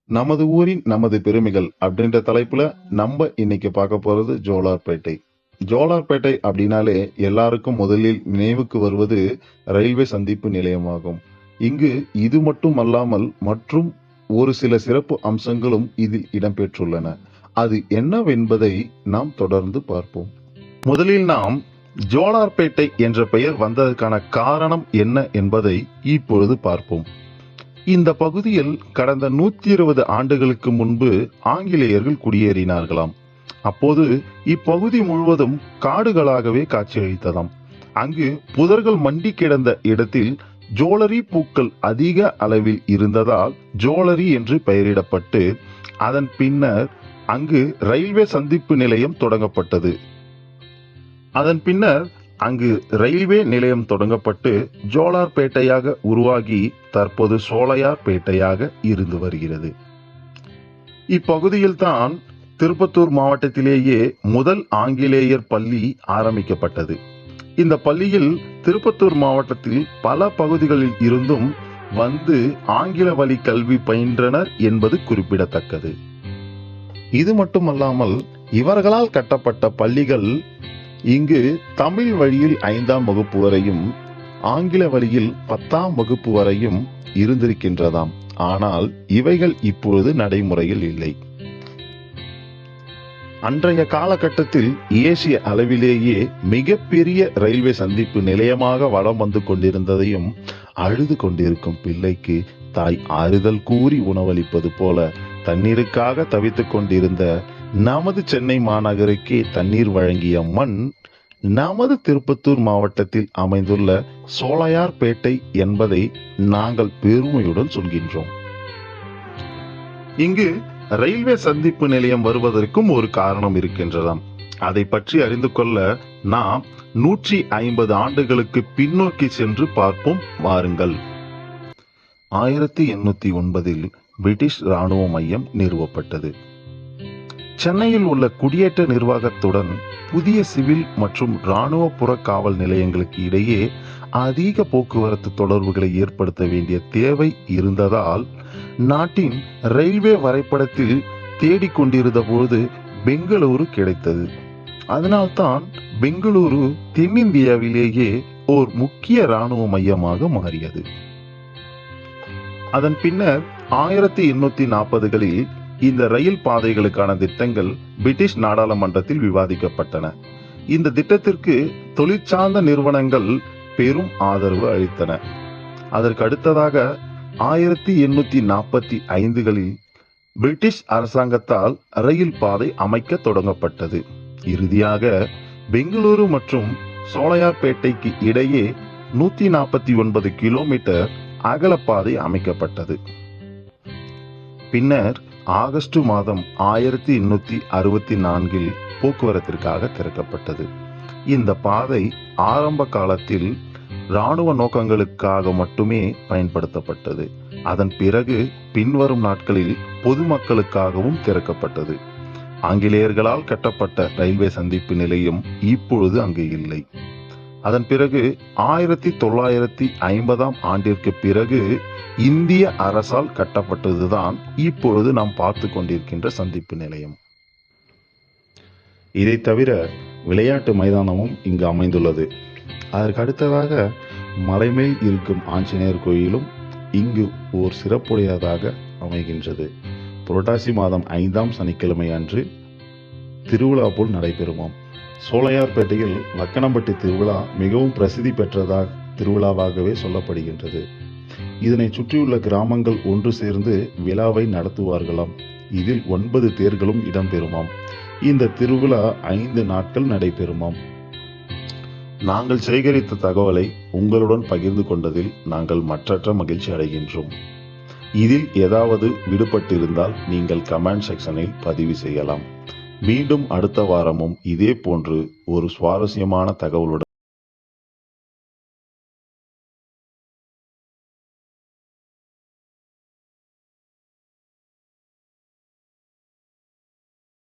நமது ஊரின் நமது பெருமைகள் அப்படின்ற தலைப்புல நம்ம இன்னைக்கு பார்க்க போறது ஜோலார்பேட்டை. ஜோலார்பேட்டை அப்படின்னாலே எல்லாருக்கும் முதலில் நினைவுக்கு வருவது ரயில்வே சந்திப்பு நிலையமாகும். இங்கு இது மட்டும் அல்லாமல் மற்றும் ஒரு சில சிறப்பு அம்சங்களும் இதில் இடம்பெற்றுள்ளன. அது என்னவென்பதை நாம் தொடர்ந்து பார்ப்போம். முதலில் நாம் ஜோலார்பேட்டை என்ற பெயர் வந்ததற்கான காரணம் என்ன என்பதை இப்பொழுது பார்ப்போம். இந்த பகுதியில் கடந்த 120 ஆண்டுகளுக்கு முன்பு ஆங்கிலேயர்கள் குடியேறினார்களாம். அப்போது இப்பகுதி முழுவதும் காடுகளாகவே காட்சியளித்ததாம். அங்கு புதர்கள் மண்டி கிடந்த இடத்தில் ஜோலரி பூக்கள் அதிக அளவில் இருந்ததால் ஜோலரி என்று பெயரிடப்பட்டு அதன் பின்னர் அங்கு ரயில்வே சந்திப்பு நிலையம் தொடங்கப்பட்டது. அதன் பின்னர் அங்கு ரயில்வே நிலையம் தொடங்கப்பட்டு ஜோலார்பேட்டையாக உருவாகி தற்போது சோலையார்பேட்டையாக இருந்து வருகிறது. இப்பகுதியில் தான் திருப்பத்தூர் மாவட்டத்திலேயே முதல் ஆங்கிலேயர் பள்ளி ஆரம்பிக்கப்பட்டது. இந்த பள்ளியில் திருப்பத்தூர் மாவட்டத்தில் பல பகுதிகளில் இருந்தும் வந்து ஆங்கில வழி கல்வி பயின்றனர் என்பது குறிப்பிடத்தக்கது. இது மட்டுமல்லாமல் இவர்களால் கட்டப்பட்ட பள்ளிகள் இங்கு தமிழ் வழியில் 5ஆம் வகுப்பு வரையும் ஆங்கில வழியில் 10ஆம் வகுப்பு வரையும் இருந்திருக்கின்றதாம். ஆனால் இவைகள் இப்பொழுது நடைமுறையில் இல்லை. அன்றைய காலகட்டத்தில் ஏசிய அளவிலேயே மிகப்பெரிய ரயில்வே சந்திப்பு நிலையமாக வலம் வந்து கொண்டிருந்ததையும் அழுது கொண்டிருக்கும் பிள்ளைக்கு தாய் ஆறுதல் கூறி உணவளிப்பது போல தண்ணீருக்காக தவித்துக் கொண்டிருந்த நமது சென்னை மாநகருக்கே தண்ணீர் வழங்கிய மண் நமது திருப்பத்தூர் மாவட்டத்தில் அமைந்துள்ள சோலையார்பேட்டை என்பதை நாங்கள் பெருமையுடன் சொல்கின்றோம். இங்கு ரயில்வே சந்திப்பு நிலையம் வருவதற்கும் ஒரு காரணம் இருக்கின்றதாம். அதை பற்றி அறிந்து கொள்ள நாம் 150 ஆண்டுகளுக்கு பின்னோக்கி சென்று பார்ப்போம் வாருங்கள். 1809 பிரிட்டிஷ் ராணுவ மையம் நிறுவப்பட்டது. சென்னையில் உள்ள குடியேற்ற நிர்வாகத்துடன் புதிய சிவில் மற்றும் இராணுவ புறக்காவல் நிலையங்களுக்கு இடையே அதிக போக்குவரத்து தொடர்புகளை ஏற்படுத்த வேண்டிய தேவை இருந்ததால் நாட்டின் ரயில்வே வரைபடத்தில் தேடிக்கொண்டிருந்த பொழுது பெங்களூரு கிடைத்தது. அதனால்தான் பெங்களூரு தென்னிந்தியாவிலேயே ஓர் முக்கிய இராணுவ மையமாக மாறியது. அதன் பின்னர் 1840களில் இந்த ரயில் பாதைகளுக்கான திட்டங்கள் பிரிட்டிஷ் நாடாளுமன்றத்தில் விவாதிக்கப்பட்டன. இந்த திட்டத்திற்கு தொழிற்சார்ந்த நிறுவனங்கள் பெரும் ஆதரவு அளித்தன. அதற்கு அடுத்ததாக 1845களில் பிரிட்டிஷ் அரசாங்கத்தால் ரயில் பாதை அமைக்க தொடங்கப்பட்டது. இறுதியாக பெங்களூரு மற்றும் சோலையார்பேட்டைக்கு இடையே 149 கிலோமீட்டர் அகலப்பாதை அமைக்கப்பட்டது. பின்னர் ஆகஸ்ட் மாதம் 1864 போக்குவரத்திற்காக திறக்கப்பட்டது. இந்த பாதை ஆரம்ப காலத்தில் இராணுவ நோக்கங்களுக்காக மட்டுமே பயன்படுத்தப்பட்டது. அதன் பிறகு பின்வரும் நாட்களில் பொதுமக்களுக்காகவும் திறக்கப்பட்டது. ஆங்கிலேயர்களால் கட்டப்பட்ட ரயில்வே சந்திப்பு நிலையம் இப்பொழுது அங்கு இல்லை. அதன் பிறகு 1950ஆம் ஆண்டிற்கு பிறகு இந்திய அரசால் கட்டப்பட்டதுதான் இப்பொழுது நாம் பார்த்து கொண்டிருக்கின்ற சந்திப்பு நிலையம். இதை தவிர விளையாட்டு மைதானமும் இங்கு அமைந்துள்ளது. அதற்கு அடுத்ததாக மலைமேல் இருக்கும் ஆஞ்சநேயர் கோயிலும் இங்கு ஓர் சிறப்புடையதாக அமைகின்றது. புரட்டாசி மாதம் 5ஆம் சனிக்கிழமை அன்று திருவிழா போல் நடைபெறுமாம். சோலையார்பேட்டையில் லக்கனம்பட்டி திருவிழா மிகவும் பிரசித்தி பெற்றதாக திருவிழாவாகவே சொல்லப்படுகின்றது. இதனை சுற்றியுள்ள கிராமங்கள் ஒன்று சேர்ந்து விழாவை நடத்துவார்களாம். இதில் 9 தேர்களும் இடம்பெறுமாம். இந்த திருவிழா 5 நாட்கள் நடைபெறுமாம். நாங்கள் சேகரித்த தகவலை உங்களுடன் பகிர்ந்து கொண்டதில் நாங்கள் மற்றற்ற மகிழ்ச்சி அடைகின்றோம். இதில் ஏதாவது விடுபட்டிருந்தால் நீங்கள் கமெண்ட் செக்ஷனில் பதிவு செய்யலாம். மீண்டும் அடுத்த வாரமும் இதே போன்று ஒரு சுவாரஸ்யமான தகவலுடன்